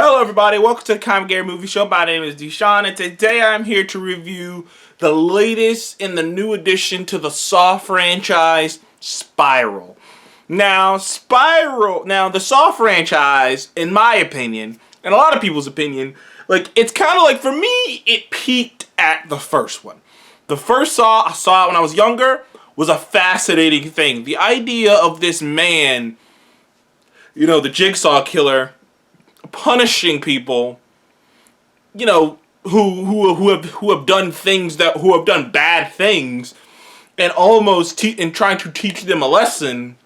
Hello everybody, welcome to the Comic Gary Movie Show. My name is Deshaun, and today I'm here to review the latest in the new addition to the Saw franchise, Spiral. Now, the Saw franchise, in my opinion, and a lot of people's opinion, it's kind of like, for me, it peaked at the first one. The first Saw, I saw it when I was younger, was a fascinating thing. The idea of this man, the Jigsaw killer, punishing people, who have done bad things, and and trying to teach them a lesson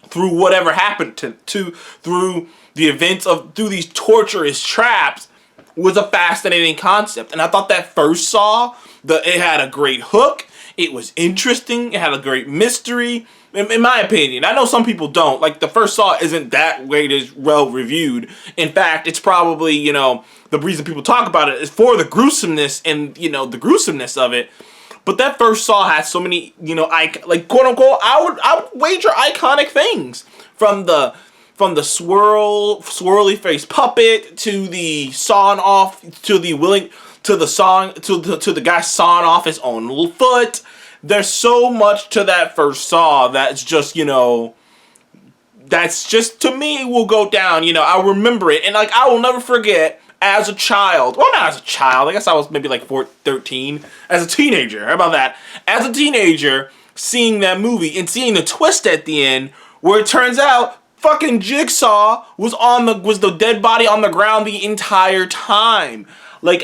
through whatever happened through these torturous traps, was a fascinating concept. And I thought that first Saw, it had a great hook. It was interesting. It had a great mystery. In my opinion, I know some people don't. Like, the first Saw isn't that well reviewed. In fact, it's probably, the reason people talk about it is for the gruesomeness and, the gruesomeness of it. But that first Saw has so many, quote unquote, I would wager iconic things. From the swirly face puppet to the sawing off, to the guy sawing off his own little foot. There's so much to that first Saw that's just, to me, will go down. I'll remember it. And, I will never forget, as a child, well, not as a child, I guess I was maybe, 13, as a teenager, how about that? As a teenager, seeing that movie and seeing the twist at the end, where it turns out, fucking Jigsaw was the dead body on the ground the entire time.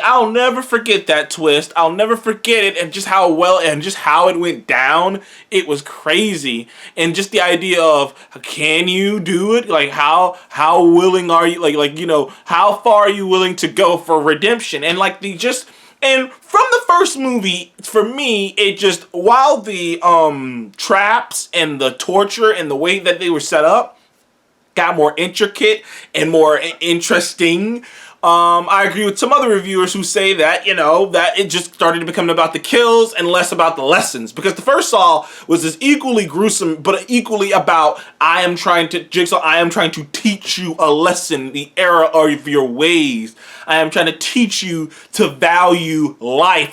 I'll never forget that twist. I'll never forget it, and just how it went down. It was crazy. And just the idea of, can you do it? How willing are you? How far are you willing to go for redemption? And and from the first movie, for me, it just, while the traps and the torture and the way that they were set up got more intricate and more interesting. I agree with some other reviewers who say that, that it just started to become about the kills and less about the lessons. Because the first Saw was as equally gruesome, but equally about, I am trying to teach you a lesson, the error of your ways. I am trying to teach you to value life.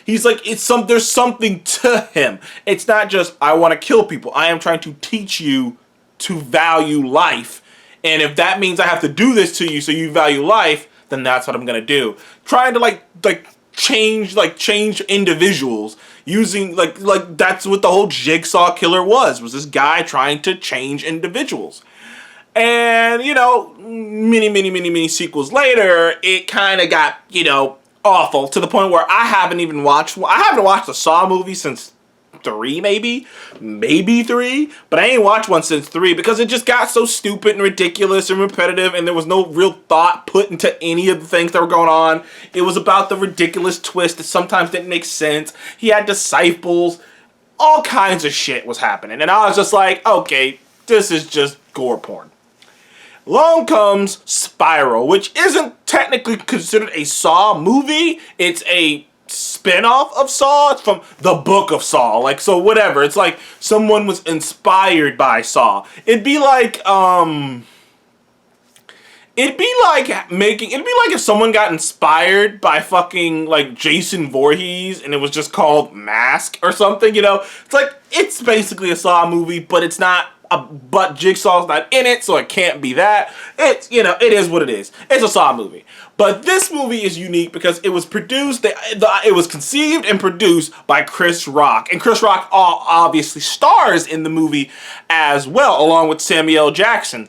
There's something to him. It's not just, I want to kill people. I am trying to teach you to value life. And if that means I have to do this to you so you value life, then that's what I'm gonna do. Trying to change individuals using that's what the whole Jigsaw killer was this guy trying to change individuals. And many sequels later, it kind of got awful, to the point where I haven't watched a Saw movie since 3, maybe 3, but I ain't watched one since 3 because it just got so stupid and ridiculous and repetitive, and there was no real thought put into any of the things that were going on. It was about the ridiculous twist that sometimes didn't make sense. He had disciples, all kinds of shit was happening, and I was just like, okay, this is just gore porn. Along comes Spiral, which isn't technically considered a Saw movie. It's a spinoff of Saw. It's from the book of Saw, so whatever. It's like someone was inspired by Saw. It'd be like if someone got inspired by fucking Jason Voorhees and it was just called Mask or something. It's basically a Saw movie, but it's not. But Jigsaw's not in it, so it can't be that. It is what it is. It's a Saw movie. But this movie is unique because it was conceived and produced by Chris Rock. And Chris Rock obviously stars in the movie as well, along with Samuel L. Jackson.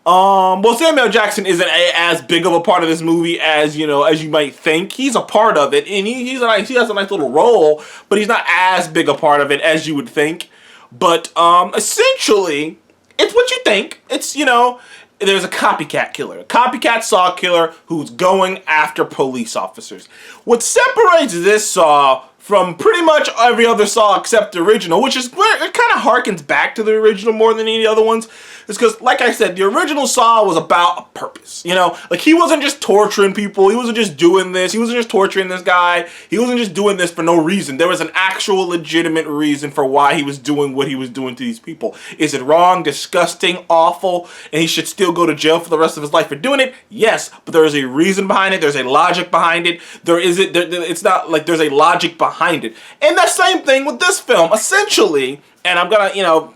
Samuel L. Jackson isn't as big of a part of this movie as you might think. He's a part of it, and he has a nice little role, but he's not as big a part of it as you would think. But, essentially, it's what you think. It's, there's a copycat killer. A copycat Saw killer who's going after police officers. What separates this Saw from pretty much every other Saw except the original, which is where it kind of harkens back to the original more than any other ones. is because, like I said, the original Saw was about a purpose. You know, like he wasn't just torturing people. He wasn't just doing this. He wasn't just torturing this guy. He wasn't just doing this for no reason. There was an actual legitimate reason for why he was doing what he was doing to these people. Is it wrong, disgusting, awful, and he should still go to jail for the rest of his life for doing it? Yes, but there is a reason behind it. There's a logic behind it. It's not like there's a logic behind it. And the same thing with this film, essentially. And I'm gonna,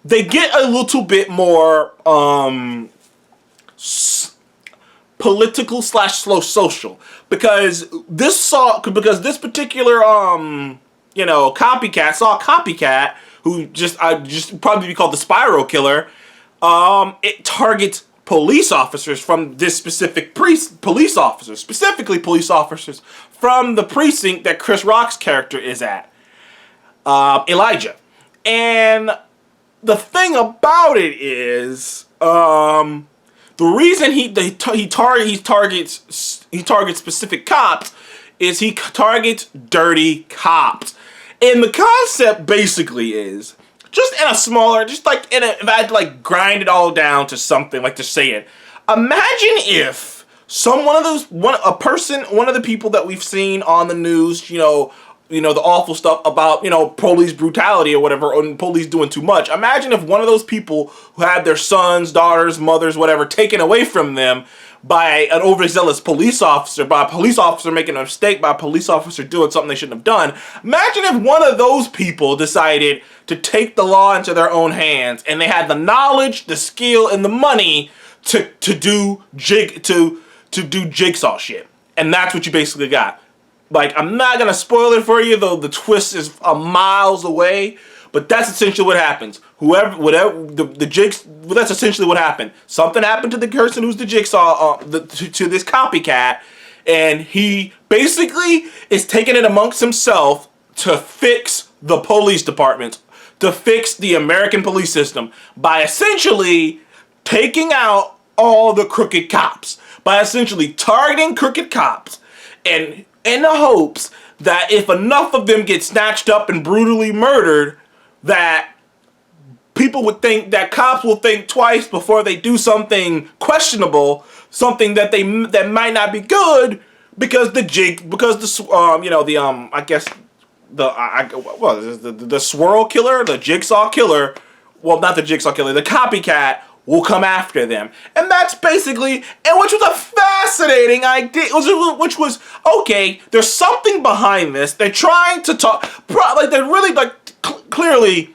they get a little bit more political / slow social because this particular copycat who just probably be called the Spiral Killer. It targets police officers from this specific police officers, specifically police officers from the precinct that Chris Rock's character is at, Elijah. And the thing about it is, the reason he targets specific cops is he targets dirty cops. And the concept basically is just in a smaller, if I had to like grind it all down to something, like to say it. Imagine if one of the people that we've seen on the news, the awful stuff about, police brutality or whatever, or police doing too much. Imagine if one of those people who had their sons, daughters, mothers, whatever, taken away from them by an overzealous police officer, by a police officer making a mistake, by a police officer doing something they shouldn't have done. Imagine if one of those people decided to take the law into their own hands and they had the knowledge, the skill, and the money to do Jigsaw shit. And that's what you basically got. Like, I'm not going to spoil it for you, though the twist is miles away, but that's essentially what happens. That's essentially what happened. Something happened to the person who's the Jigsaw, to this copycat, and he basically is taking it amongst himself to fix the police department, to fix the American police system, by essentially taking out all the crooked cops, by essentially targeting crooked cops, and in the hopes that if enough of them get snatched up and brutally murdered, that cops will think twice before they do something questionable, something that might not be good, because the swirl killer, the Jigsaw killer, well, not the Jigsaw killer, the copycat will come after them. And that's basically, and which was a fascinating idea, which was, okay, there's something behind this. They're trying to talk, they're really, clearly,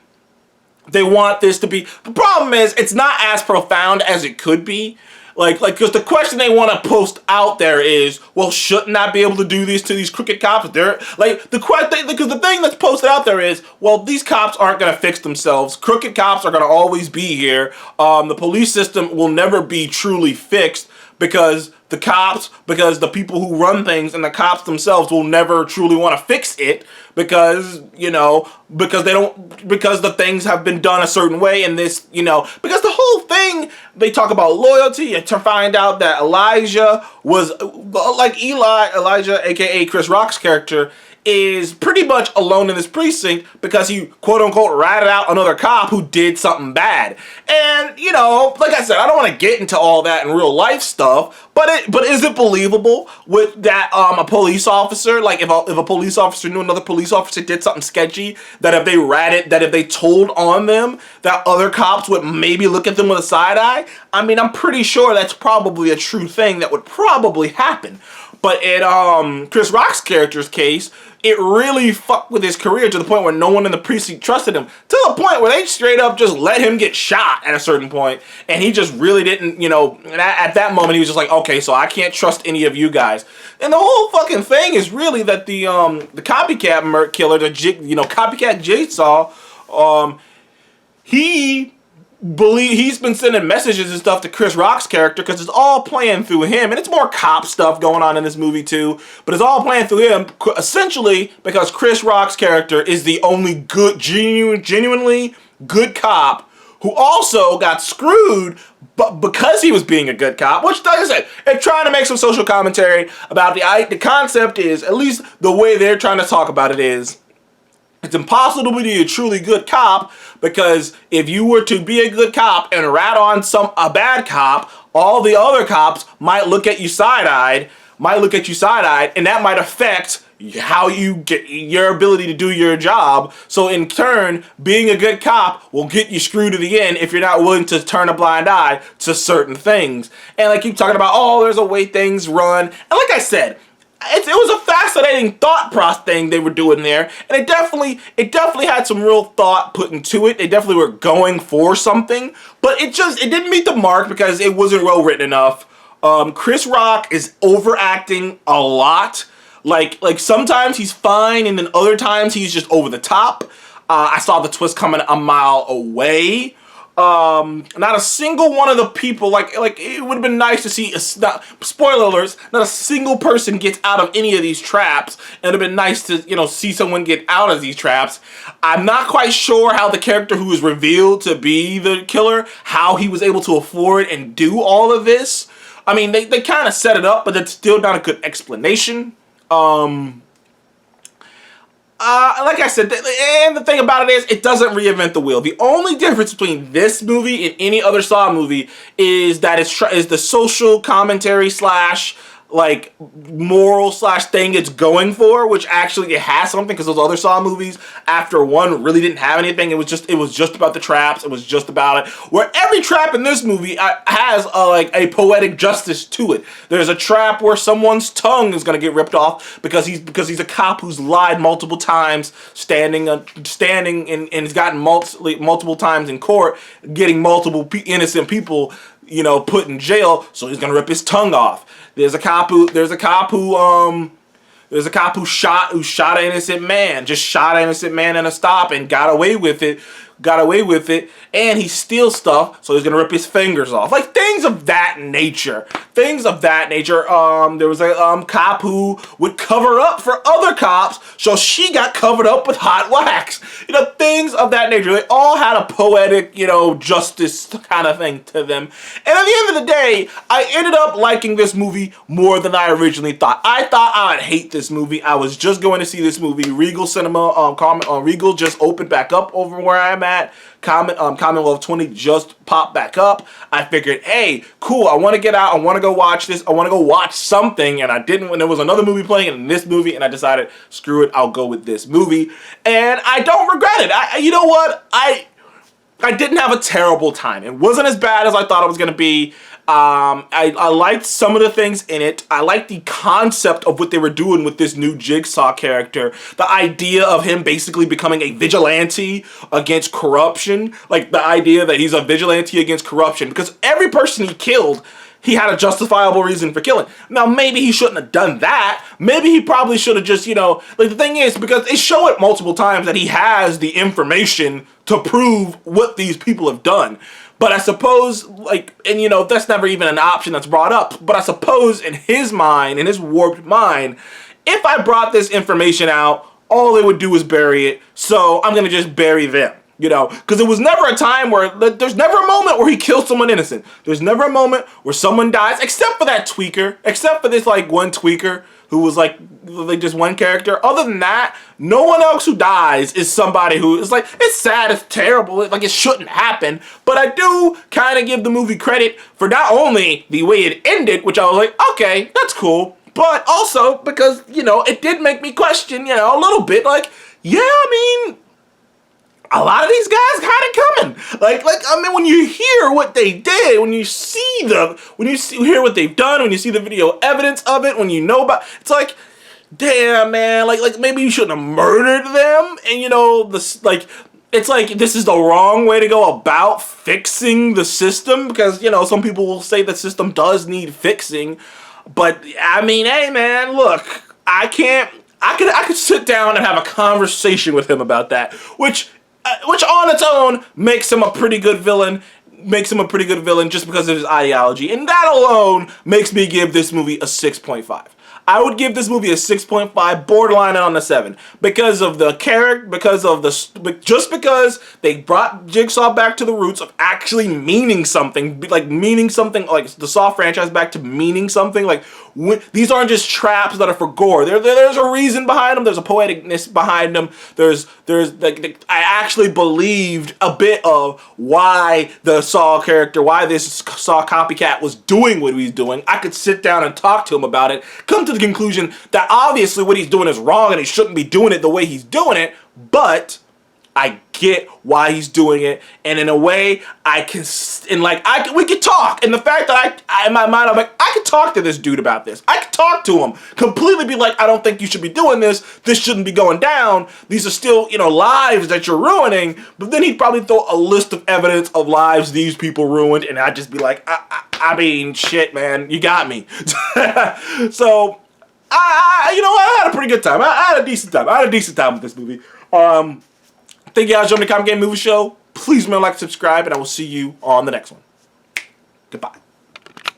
they want this to be, the problem is, it's not as profound as it could be. Because the question they want to post out there is, well, shouldn't I be able to do these to these crooked cops? Because the thing that's posted out there is, well, these cops aren't going to fix themselves. Crooked cops are going to always be here. The police system will never be truly fixed because the people who run things and the cops themselves will never truly want to fix it because the things have been done a certain way, and because the whole thing, they talk about loyalty and to find out that Elijah was Elijah, aka Chris Rock's character, is pretty much alone in this precinct because he quote-unquote ratted out another cop who did something bad. And, like I said, I don't want to get into all that in real life stuff, but is it believable with that a police officer, like if a police officer knew another police officer did something sketchy, that if they told on them, that other cops would maybe look at them with a side eye? I mean, I'm pretty sure that's probably a true thing that would probably happen. But in Chris Rock's character's case, it really fucked with his career to the point where no one in the precinct trusted him. To the point where they straight up just let him get shot at a certain point, and he just really didn't, at that moment he was just like, okay, so I can't trust any of you guys. And the whole fucking thing is really that the copycat killer, copycat Jigsaw, he's been sending messages and stuff to Chris Rock's character because it's all playing through him, and it's more cop stuff going on in this movie too, but it's all playing through him essentially because Chris Rock's character is the only good, genuinely good cop who also got screwed but because he was being a good cop, which, like I said, they're trying to make some social commentary about the concept is, at least the way they're trying to talk about it is It's impossible to be a truly good cop, because if you were to be a good cop and rat on a bad cop, all the other cops might look at you side-eyed, and that might affect how you get your ability to do your job. So in turn, being a good cop will get you screwed to the end if you're not willing to turn a blind eye to certain things. And I keep talking about, oh, there's a way things run. And like I said, it was a fascinating thought process thing they were doing there, and it definitely had some real thought put into it. They definitely were going for something, but it didn't meet the mark because it wasn't well written enough. Chris Rock is overacting a lot. Like sometimes he's fine, and then other times he's just over the top. I saw the twist coming a mile away. Not a single one of the people, like it would have been nice to see, spoiler alerts, not a single person gets out of any of these traps, and it would have been nice to, see someone get out of these traps. I'm not quite sure how the character who was revealed to be the killer, how he was able to afford and do all of this. I mean, they kind of set it up, but it's still not a good explanation. Like I said, and the thing about it is, it doesn't reinvent the wheel. The only difference between this movie and any other Saw movie is that is the social commentary slash like moral slash thing it's going for, which actually it has something, because those other Saw movies after one really didn't have anything. It was just about the traps. It was just about it. Where every trap in this movie has a poetic justice to it. There's a trap where someone's tongue is gonna get ripped off because he's a cop who's lied multiple times, standing and has gotten multiple times in court, getting multiple innocent people put in jail, so he's gonna rip his tongue off. There's a cop who shot an innocent man, just shot an innocent man in a stop and got away with it, and he steals stuff, so he's gonna rip his fingers off. Like things of that nature. There was a cop who would cover up for other cops, so she got covered up with hot wax. Things of that nature. They all had a poetic, justice kind of thing to them. And at the end of the day, I ended up liking this movie more than I originally thought. I thought I would hate this movie. I was just going to see this movie. Regal Cinema, Regal just opened back up over where I'm at. Commonwealth 20 just popped back up. I figured, hey, cool, I want to get out, I want to go watch this, I want to go watch something, and I didn't when there was another movie playing and this movie, and I decided, screw it, I'll go with this movie, and I don't regret it. You know what? I didn't have a terrible time. It wasn't as bad as I thought it was going to be. I liked some of the things in it. I liked the concept of what they were doing with this new Jigsaw character. The idea of him basically becoming a vigilante against corruption. Like the idea that he's a vigilante against corruption. Because every person he killed, he had a justifiable reason for killing. Now, maybe he shouldn't have done that. Maybe he probably should have just, the thing is, because they show it multiple times that he has the information to prove what these people have done. But I suppose, that's never even an option that's brought up. But I suppose in his mind, in his warped mind, if I brought this information out, all they would do is bury it. So I'm going to just bury them. Because there was never a time where, there's never a moment where he kills someone innocent. There's never a moment where someone dies, except for that tweaker, except for this, one tweaker who was, just one character. Other than that, no one else who dies is somebody who is, it's sad, it's terrible, it shouldn't happen. But I do kind of give the movie credit for not only the way it ended, which I was like, okay, that's cool, but also because, it did make me question, a little bit, a lot of these guys had it coming. When you hear what they did, when you hear what they've done, when you see the video evidence of it, when you know about, it's like, damn, man, maybe you shouldn't have murdered them, and it's like this is the wrong way to go about fixing the system, because, some people will say the system does need fixing, but, hey, man, look, I could sit down and have a conversation with him about that, which on its own makes him a pretty good villain, just because of his ideology. And that alone makes me give this movie a 6.5. I would give this movie a 6.5, borderline on the 7, because of the character, just because they brought Jigsaw back to the roots of actually meaning something, like the Saw franchise back to meaning something. Like, these aren't just traps that are for gore. There's a reason behind them. There's a poeticness behind them. There's like, I actually believed a bit of why the Saw character, why this Saw copycat was doing what he's doing. I could sit down and talk to him about it, come to the conclusion that obviously what he's doing is wrong and he shouldn't be doing it the way he's doing it, but I get why he's doing it, and in a way, we could talk. And the fact that in my mind, I'm like, I could talk to this dude about this. I could talk to him, completely be like, I don't think you should be doing this. This shouldn't be going down. These are still, lives that you're ruining. But then he'd probably throw a list of evidence of lives these people ruined, and I'd just be like, I mean, shit, man, you got me. So, I had a pretty good time. I had a decent time with this movie. Thank you guys for joining the Comic Game Movie Show. Please remember to like, subscribe, and I will see you on the next one. Goodbye.